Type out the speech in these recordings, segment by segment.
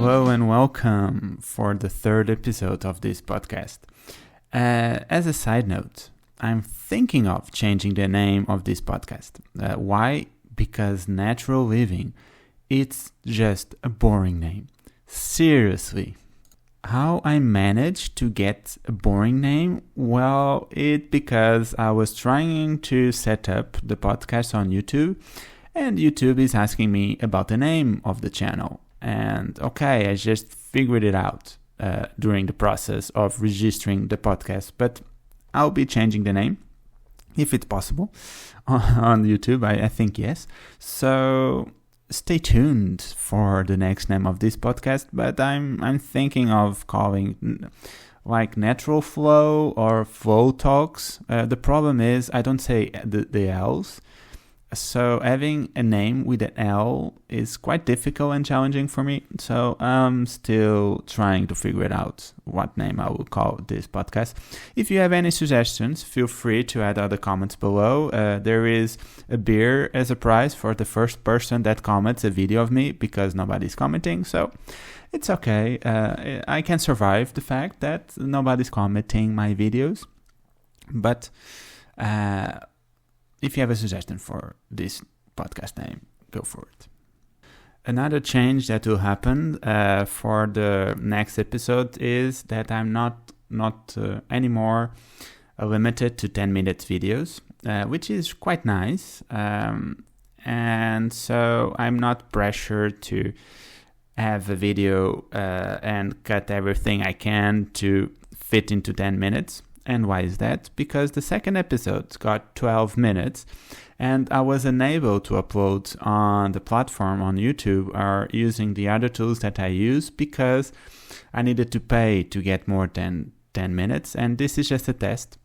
Hello and welcome for the third episode of this podcast. As a side note, I'm thinking of changing the name of this podcast. Why? Because Natural Living, it's just a boring name. Seriously. How I managed to get a boring name? Well, it's because I was trying to set up the podcast on YouTube, and YouTube is asking me about the name of the channel. And okay, I just figured it out during the process of registering the podcast, but I'll be changing the name if it's possible on YouTube. I think yes. So stay tuned for the next name of this podcast, but I'm thinking of calling like Natural Flow or Flow Talks. The problem is I don't say the L's. So having a name with an L is quite difficult and challenging for me. So I'm still trying to figure it out what name I will call this podcast. If you have any suggestions, feel free to add other comments below. There is a beer as a prize for the first person that comments a video of me because nobody's commenting. So it's okay. I can survive the fact that nobody's commenting my videos. But if you have a suggestion for this podcast name, go for it. Another change that will happen for the next episode is that I'm not anymore limited to 10-minute videos, which is quite nice. And so I'm not pressured to have a video and cut everything I can to fit into 10 minutes. And why is that? Because the second episode got 12 minutes and I was unable to upload on the platform on YouTube or using the other tools that I use because I needed to pay to get more than 10 minutes. And this is just a test.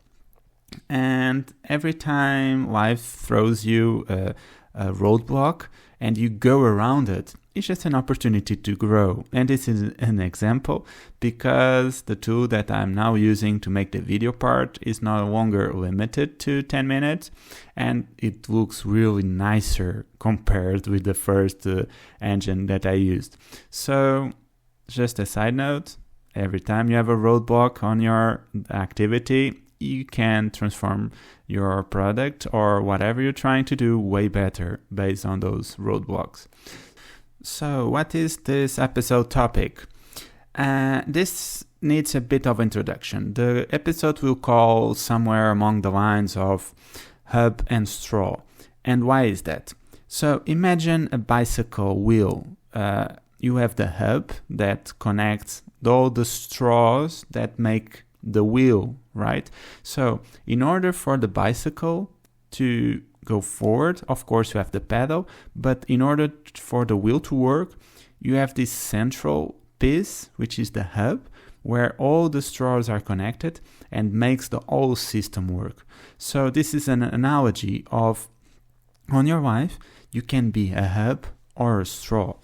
And every time life throws you a roadblock and you go around it, it's just an opportunity to grow. And this is an example because the tool that I'm now using to make the video part is no longer limited to 10 minutes and it looks really nicer compared with the first engine that I used. So just a side note, every time you have a roadblock on your activity, you can transform your product or whatever you're trying to do way better based on those roadblocks. So what is this episode topic? This needs a bit of introduction. The episode will call somewhere among the lines of hub and straw. And why is that? So imagine a bicycle wheel. You have the hub that connects all the straws that make the wheel, right? So in order for the bicycle to go forward, of course you have the pedal, but in order for the wheel to work, you have this central piece, which is the hub, where all the straws are connected and makes the whole system work. So this is an analogy of, on your life, you can be a hub or a straw.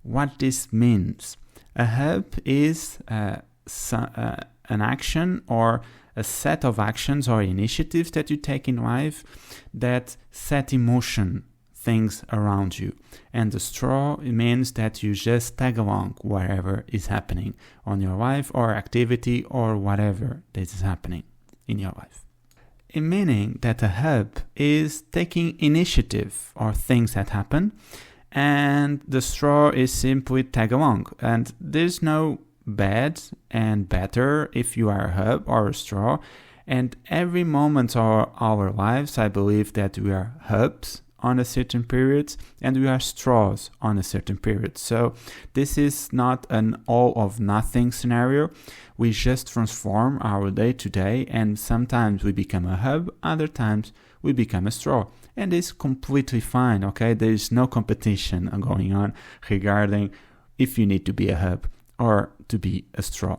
What this means? A hub is an action or a set of actions or initiatives that you take in life that set in motion things around you. And the straw means that you just tag along whatever is happening on your life or activity or whatever that is happening in your life. In meaning that a hub is taking initiative or things that happen, and the straw is simply tag along. And there's no bad and better if you are a hub or a straw, and every moment of our lives I believe that we are hubs on a certain period and we are straws on a certain period. So this is not an all of nothing scenario. We just transform our day to day, and sometimes we become a hub, other times we become a straw, and it's completely fine. Okay, there is no competition going on regarding if you need to be a hub or to be a straw.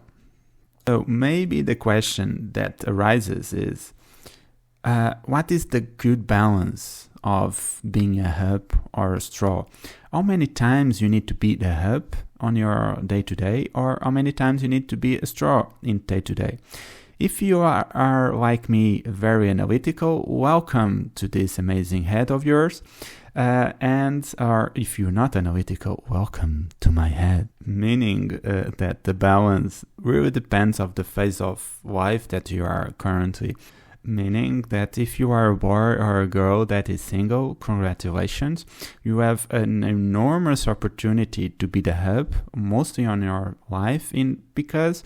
So maybe the question that arises is, what is the good balance of being a hub or a straw? How many times you need to be the hub on your day-to-day, or how many times you need to be a straw in day-to-day? If you are like me, very analytical, welcome to this amazing head of yours. Or if you're not analytical, welcome to my head. Meaning that the balance really depends on the phase of life that you are currently. Meaning that if you are a boy or a girl that is single, congratulations, you have an enormous opportunity to be the hub, mostly on your life, because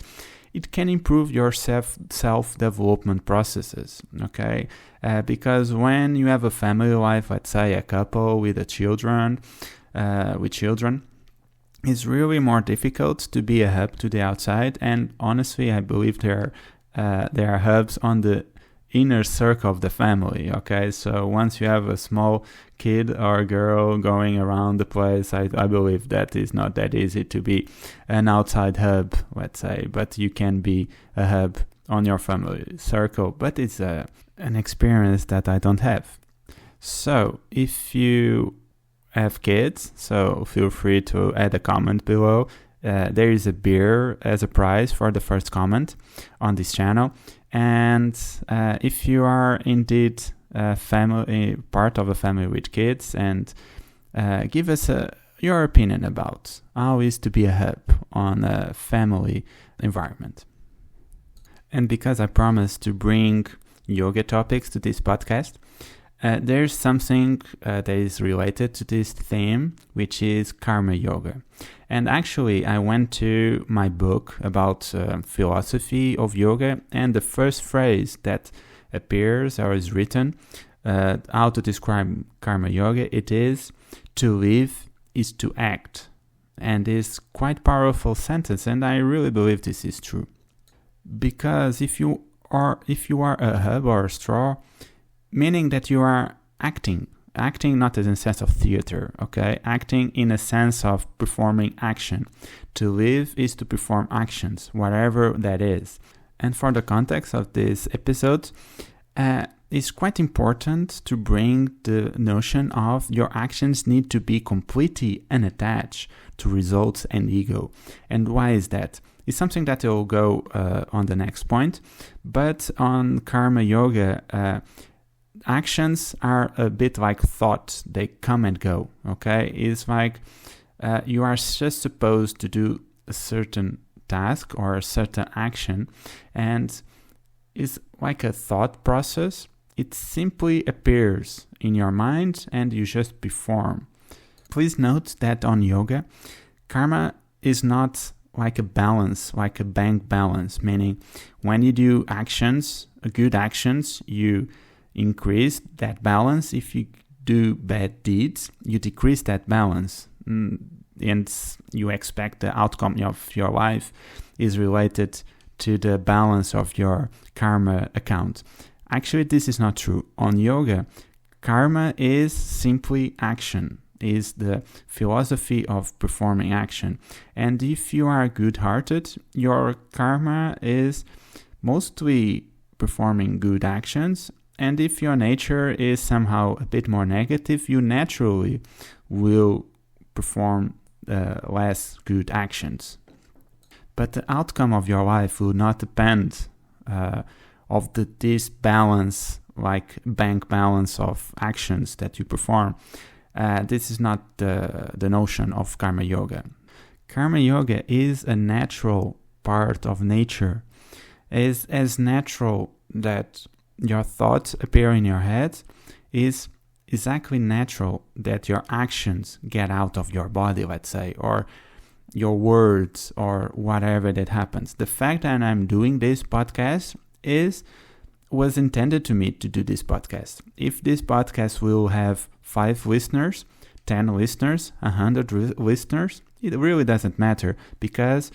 it can improve your self-development processes, okay? Because when you have a family life, let's say a couple with children, it's really more difficult to be a hub to the outside. And honestly, I believe there are hubs on the inner circle of the family, okay? So once you have a small kid or girl going around the place, I believe that is not that easy to be an outside hub, let's say, but you can be a hub on your family circle, but it's an experience that I don't have. So if you have kids, so feel free to add a comment below. There is a beer as a prize for the first comment on this channel. And if you are indeed part of a family with kids, and give us your opinion about how is to be a hub on a family environment. And because I promised to bring yoga topics to this podcast, there's something that is related to this theme, which is karma yoga. And actually, I went to my book about philosophy of yoga, and the first phrase that appears or is written, how to describe karma yoga, it is, to live is to act. And it's quite powerful sentence, and I really believe this is true. Because if you are a hub or a straw, meaning that you are acting not in a sense of theater, okay? Acting in a sense of performing action. To live is to perform actions, whatever that is. And for the context of this episode, it's quite important to bring the notion of your actions need to be completely unattached to results and ego. And why is that? It's something that will go on the next point, but on karma yoga, actions are a bit like thoughts. They come and go, okay? It's like you are just supposed to do a certain task or a certain action, and it's like a thought process. It simply appears in your mind and you just perform. Please note that on yoga, karma is not like a balance, like a bank balance, meaning when you do actions, good actions, you increase that balance. If you do bad deeds, you decrease that balance, and you expect the outcome of your life is related to the balance of your karma account. Actually, this is not true. On yoga, karma is simply action, is the philosophy of performing action. And if you are good-hearted, your karma is mostly performing good actions. And if your nature is somehow a bit more negative, you naturally will perform less good actions. But the outcome of your life will not depend of this balance, like bank balance of actions that you perform. This is not the notion of karma yoga. Karma yoga is a natural part of nature. Is as natural that your thoughts appear in your head, is exactly natural that your actions get out of your body, let's say, or your words or whatever that happens. The fact that I'm doing this podcast was intended to me to do this podcast. If this podcast will have 5 listeners, 10 listeners, 100 listeners, it really doesn't matter, because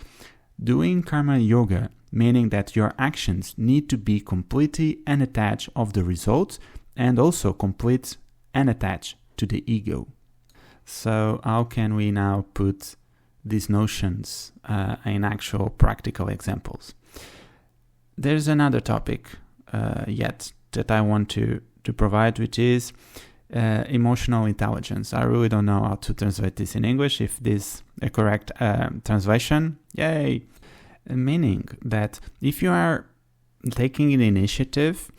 doing karma yoga, meaning that your actions need to be completely unattached of the results and also complete unattached to the ego. So how can we now put these notions in actual practical examples? There's another topic yet that I want to provide, which is emotional intelligence. I really don't know how to translate this in English. If this is a correct translation, yay! Meaning that if you are taking an initiative,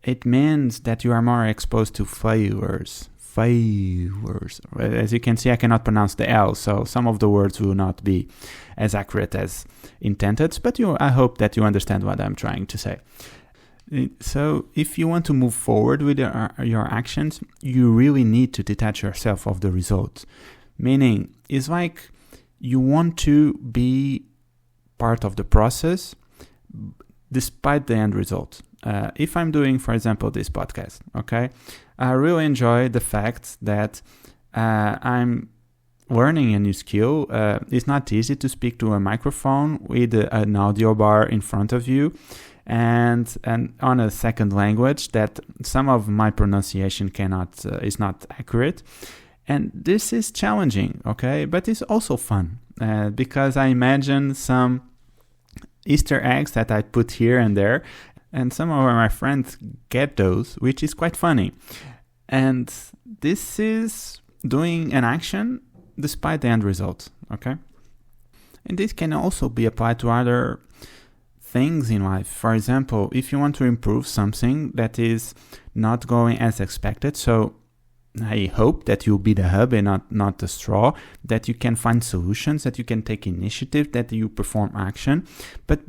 it means that you are more exposed to failures, failures. As you can see, I cannot pronounce the L, so some of the words will not be as accurate as intended, but I hope that you understand what I'm trying to say. So if you want to move forward with your actions, you really need to detach yourself of the results. Meaning, it's like you want to be part of the process despite the end result. If I'm doing, for example, this podcast, okay, I really enjoy the fact that I'm learning a new skill. It's not easy to speak to a microphone with an audio bar in front of you and on a second language that some of my pronunciation is not accurate. And this is challenging, okay, but it's also fun because I imagine some Easter eggs that I put here and there, and some of my friends get those, which is quite funny. And this is doing an action despite the end result, okay? And this can also be applied to other things in life. For example, if you want to improve something that is not going as expected, so I hope that you'll be the hub and not the straw, that you can find solutions, that you can take initiative, that you perform action, but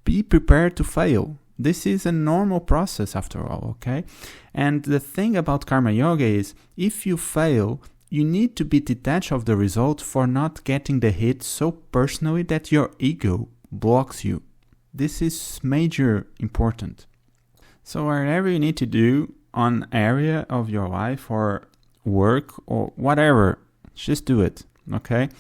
be prepared to fail. This is a normal process after all, okay? And the thing about Karma Yoga is, if you fail, you need to be detached of the result for not getting the hit so personally that your ego blocks you. This is major important. So whatever you need to do on area of your life or work or whatever, just do it, okay?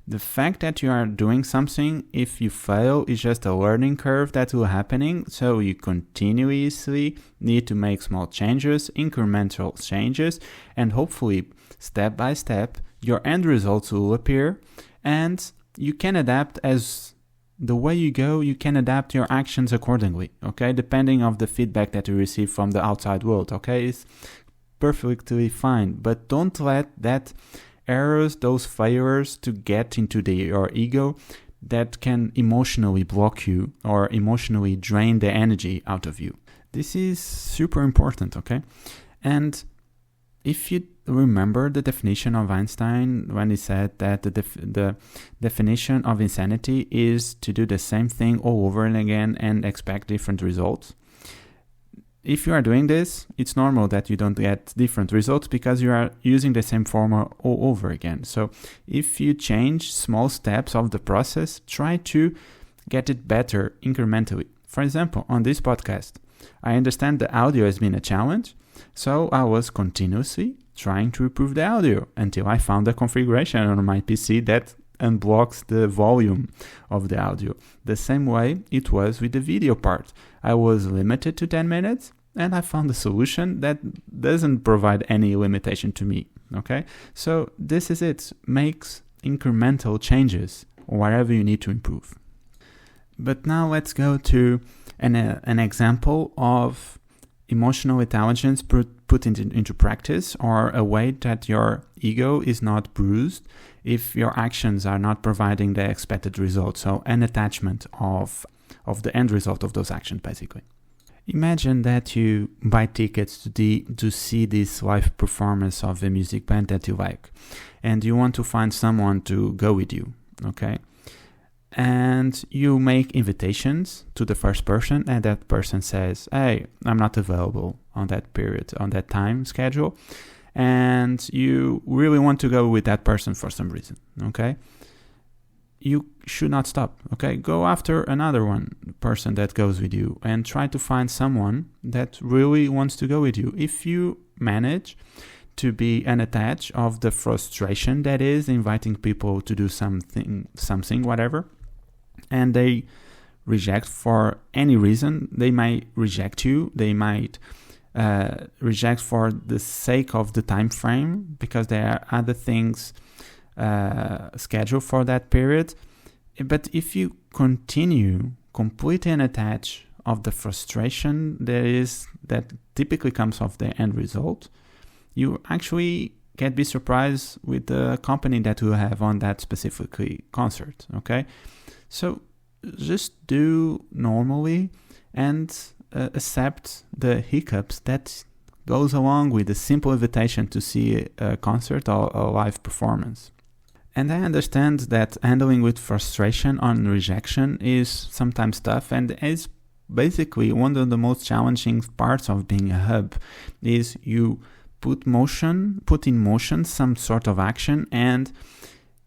The fact that you are doing something, if you fail, is just a learning curve that will happening. So you continuously need to make small changes, incremental changes, and hopefully step by step, your end results will appear, and you can adapt as the way you go. You can adapt your actions accordingly, okay? Depending on the feedback that you receive from the outside world, okay? It's perfectly fine, but don't let that errors, those failures to get into your ego that can emotionally block you or emotionally drain the energy out of you. This is super important, okay? And if you remember the definition of Einstein when he said that the definition of insanity is to do the same thing all over again and expect different results. If you are doing this, it's normal that you don't get different results because you are using the same formula all over again. So if you change small steps of the process, try to get it better incrementally. For example, on this podcast, I understand the audio has been a challenge, so I was continuously trying to improve the audio until I found a configuration on my PC that unblocks the volume of the audio. The same way it was with the video part. I was limited to 10 minutes and I found a solution that doesn't provide any limitation to me, okay? So this is it. Makes incremental changes wherever you need to improve. But now let's go to an example of emotional intelligence put into practice, or a way that your ego is not bruised if your actions are not providing the expected result. So an attachment of the end result of those actions, basically. Imagine that you buy tickets to see this live performance of a music band that you like, and you want to find someone to go with you, okay? And you make invitations to the first person, and that person says, hey, I'm not available on that period, on that time schedule, and you really want to go with that person for some reason, okay? You should not stop, okay? Go after another person that goes with you and try to find someone that really wants to go with you. If you manage to be unattached of the frustration that is inviting people to do something, whatever, and they reject for any reason, they might reject you, they might reject for the sake of the time frame because there are other things scheduled for that period. But if you continue completely unattached of the frustration that typically comes of the end result, you actually can be surprised with the company that you have on that specifically concert, okay? So just do normally and accept the hiccups that goes along with a simple invitation to see a concert or a live performance. And I understand that handling with frustration on rejection is sometimes tough, and is basically one of the most challenging parts of being a hub is you put in motion some sort of action and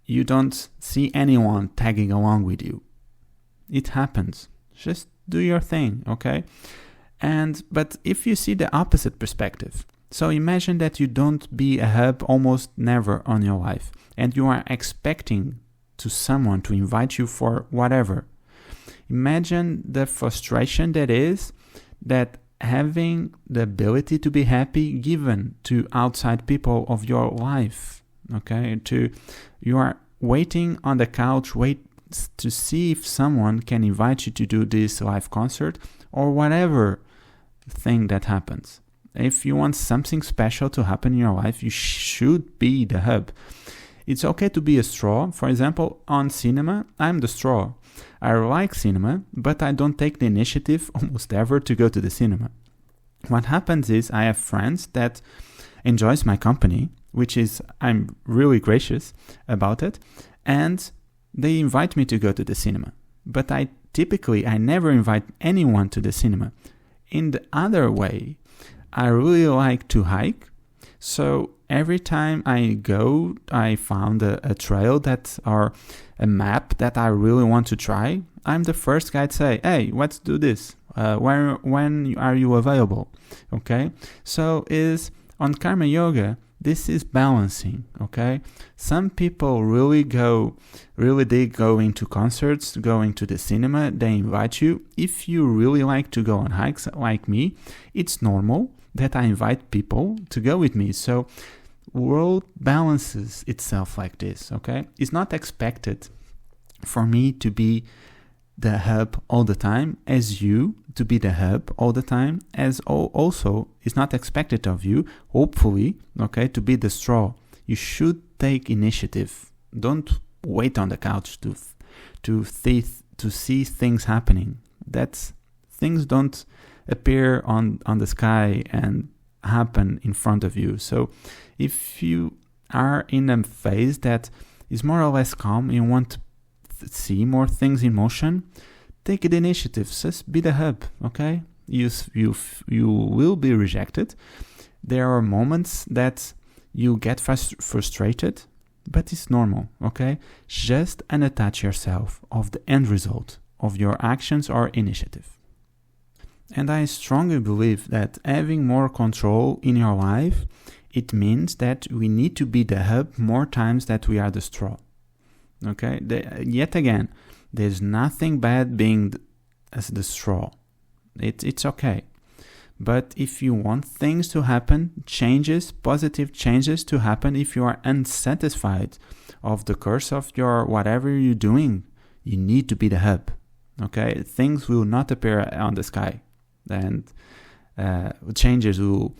you don't see anyone tagging along with you. It happens. Just do your thing, okay? But if you see the opposite perspective, so imagine that you don't be a hub almost never on your life, and you are expecting someone to invite you for whatever. Imagine the frustration that is that having the ability to be happy given to outside people of your life, okay? You are waiting on the couch, wait to see if someone can invite you to do this live concert or whatever thing that happens. If you want something special to happen in your life, you should be the hub. It's okay to be a straw. For example, on cinema, I'm the straw. I like cinema, but I don't take the initiative almost ever to go to the cinema. What happens is I have friends that enjoys my company, which is, I'm really gracious about it, and they invite me to go to the cinema. But I never invite anyone to the cinema. In the other way, I really like to hike. So every time I go, I found a trail or a map that I really want to try. I'm the first guy to say, hey, let's do this. When are you available? Okay. So on Karma Yoga, this is balancing. Okay. Some people really they go into concerts, going to the cinema, they invite you. If you really like to go on hikes like me, it's normal that I invite people to go with me. So world balances itself like this, okay? It's not expected for me to be the hub all the time, as you to be the hub all the time, as also it's not expected of you, hopefully, okay, to be the straw. You should take initiative. Don't wait on the couch to see things happening. Things don't appear on the sky and happen in front of you. So if you are in a phase that is more or less calm, you want to see more things in motion, take the initiative. Just be the hub, okay? You will be rejected. There are moments that you get frustrated, but it's normal, okay? Just unattach yourself of the end result of your actions or initiative. And I strongly believe that having more control in your life, it means that we need to be the hub more times than we are the straw. Okay? Yet again, there's nothing bad being as the straw. It's okay. But if you want things to happen, positive changes to happen, if you are unsatisfied of the course of your whatever you're doing, you need to be the hub. Okay? Things will not appear on the sky. And changes will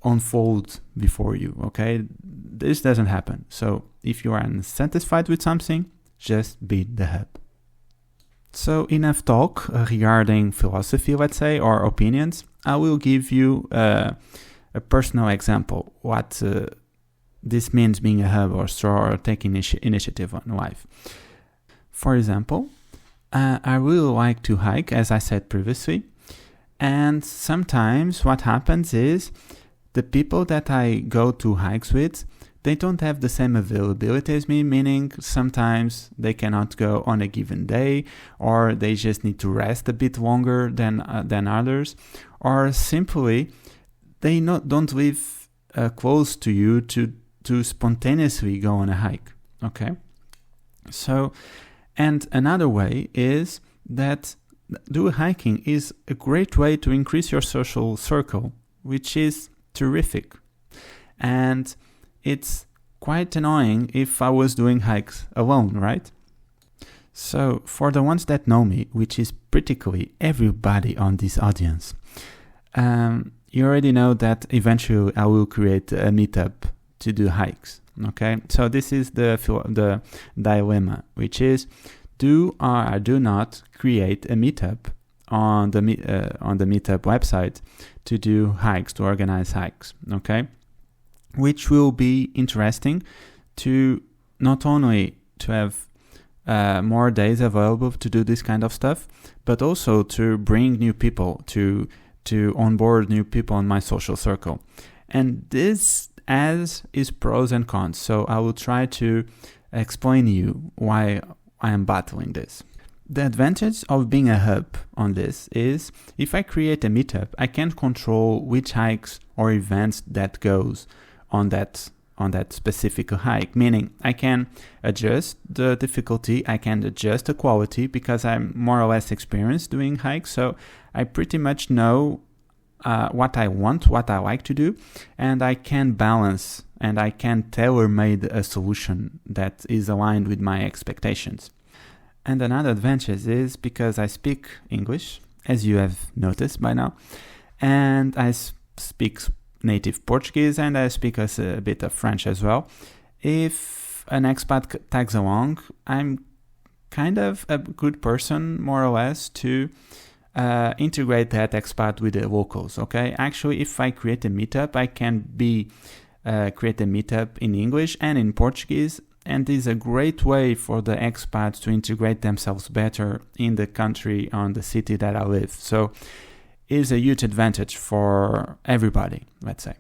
unfold before you, okay? This doesn't happen. So if you are unsatisfied with something, just be the hub. So enough talk regarding philosophy, let's say, or opinions. I will give you a personal example, what this means being a hub or straw or taking initiative on life. For example, I really like to hike, as I said previously. And sometimes what happens is the people that I go to hikes with, they don't have the same availability as me, meaning sometimes they cannot go on a given day, or they just need to rest a bit longer than others, or simply they don't live close to you to spontaneously go on a hike, okay? So, and another way is that hiking is a great way to increase your social circle, which is terrific. And it's quite annoying if I was doing hikes alone, right? So for the ones that know me, which is practically everybody on this audience, you already know that eventually I will create a meetup to do hikes, okay? So this is the dilemma, which is, do or do not create a meetup on the meetup website to do hikes, to organize hikes, okay? Which will be interesting to not only to have more days available to do this kind of stuff, but also to bring new people, to onboard new people in my social circle. And this as is pros and cons. So I will try to explain to you why I am battling this. The advantage of being a hub on this is if I create a meetup, I can control which hikes or events that goes on that specific hike, meaning I can adjust the difficulty, I can adjust the quality because I'm more or less experienced doing hikes, so I pretty much know what I want, what I like to do, and I can balance and I can tailor-made a solution that is aligned with my expectations. And another advantage is because I speak English, as you have noticed by now, and I speak native Portuguese and I speak a bit of French as well. If an expat tags along, I'm kind of a good person, more or less, to integrate that expat with the locals, okay? Actually, if I create a meetup, I can create a meetup in English and in Portuguese, and is a great way for the expats to integrate themselves better in the country, on the city that I live. So it is a huge advantage for everybody, let's say.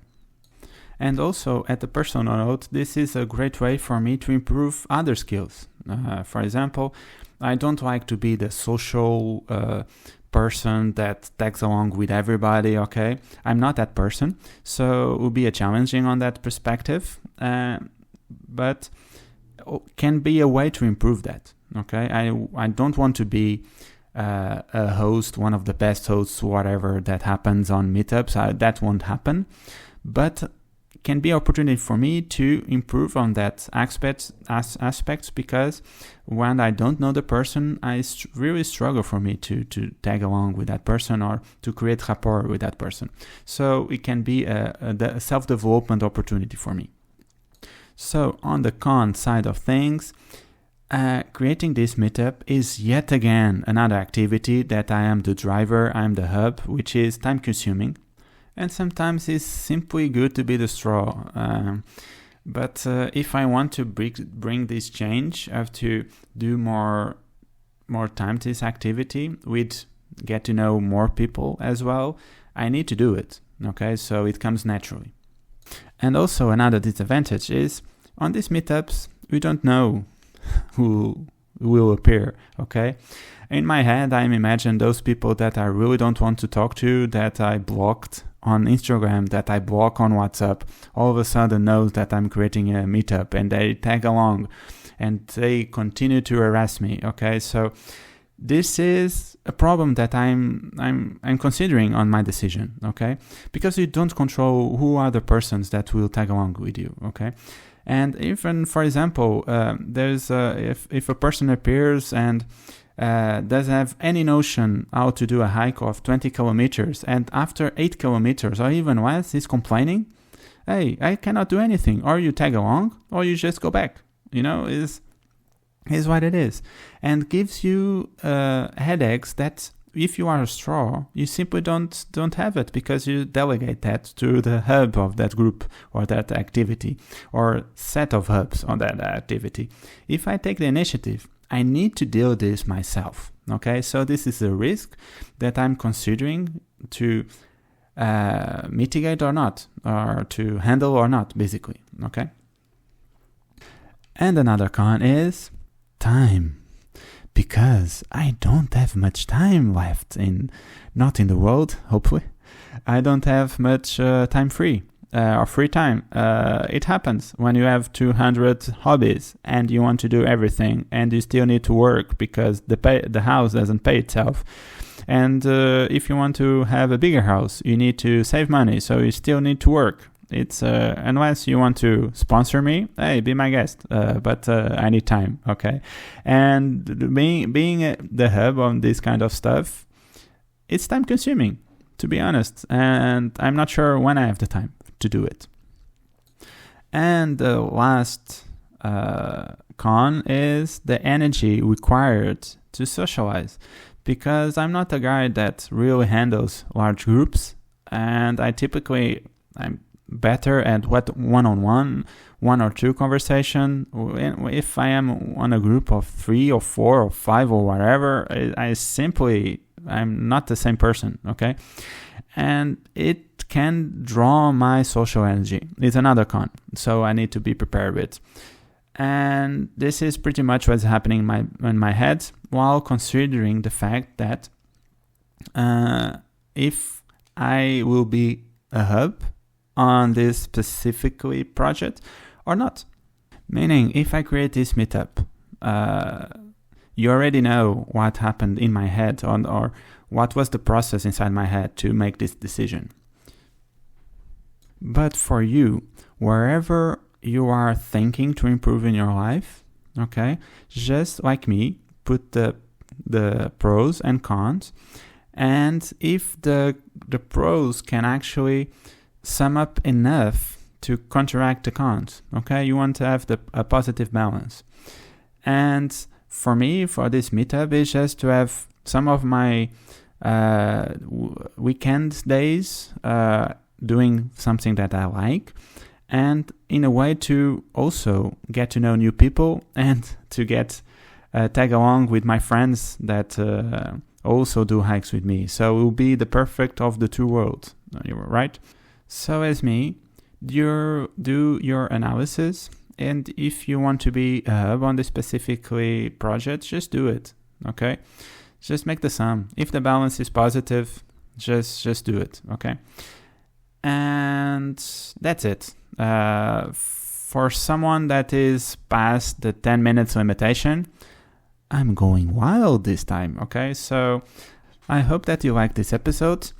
And also, at a personal note, this is a great way for me to improve other skills. For example, I don't like to be the social person that tags along with everybody, okay? I'm not that person, so it will be a challenging on that perspective, but can be a way to improve that, okay? I don't want to be a host, one of the best hosts, whatever that happens on meetups. That won't happen, but can be an opportunity for me to improve on that aspects because when I don't know the person, I really struggle for me to tag along with that person or to create rapport with that person. So it can be a self-development opportunity for me. So on the con side of things, creating this meetup is yet again another activity that I am the driver, I'm the hub, which is time consuming. And sometimes it's simply good to be the straw. But if I want to bring this change, I have to do more time to this activity, get to know more people as well. I need to do it, okay? So it comes naturally. And also another disadvantage is on these meetups, we don't know who will appear, okay? In my head, I imagine those people that I really don't want to talk to, that I blocked on Instagram, that I block on WhatsApp, all of a sudden knows that I'm creating a meetup and they tag along and they continue to harass me, okay? So this is a problem that I'm considering on my decision, okay? Because you don't control who are the persons that will tag along with you, okay? And even, for example, there's if a person appears and doesn't have any notion how to do a hike of 20 kilometers, and after 8 kilometers or even less, he's complaining, hey, I cannot do anything. Or you tag along, or you just go back. You know, is what it is, and gives you headaches that if you are a straw, you simply don't have it because you delegate that to the hub of that group or that activity or set of hubs on that activity. If I take the initiative, I need to deal with this myself, okay? So this is a risk that I'm considering to mitigate or not, or to handle or not, basically, okay? And another con is time. Because I don't have much time left not in the world, hopefully. I don't have much time free or free time. It happens when you have 200 hobbies and you want to do everything and you still need to work because the house doesn't pay itself. And if you want to have a bigger house, you need to save money, so you still need to work. It's unless you want to sponsor me, hey, be my guest. But I need time, okay? And being the hub on this kind of stuff, it's time consuming, to be honest. And I'm not sure when I have the time to do it. And the last con is the energy required to socialize, because I'm not a guy that really handles large groups, and I'm better at one-on-one, 1 or 2 conversation. If I am on a group of 3 or 4 or 5 or whatever, I'm not the same person, okay? And it can draw my social energy. It's another con, so I need to be prepared with. And this is pretty much what's happening in my head, while considering the fact that if I will be a hub on this specifically project or not. Meaning, if I create this meetup, you already know what happened in my head or what was the process inside my head to make this decision. But for you, wherever you are thinking to improve in your life, okay, just like me, put the pros and cons, and if the pros can actually sum up enough to counteract the cons, okay, you want to have a positive balance. And for me, for this meetup, is just to have some of my weekend days doing something that I like, and in a way to also get to know new people and to get tag along with my friends that also do hikes with me. So it will be the perfect of the two worlds, right? So as me, you do your analysis, and if you want to be a hub on the specifically project, just do it, okay? Just make the sum. If the balance is positive, just do it, okay? And that's it. For someone that is past the 10 minutes limitation, I'm going wild this time, okay? So I hope that you like this episode.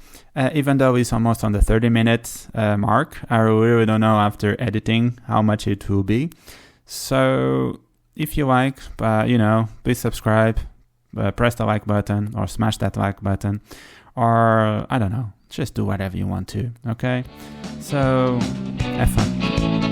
Even though it's almost on the 30-minute mark, I really don't know after editing how much it will be. So if you like, please subscribe, press the like button or smash that like button, or I don't know, just do whatever you want to, okay? So have fun.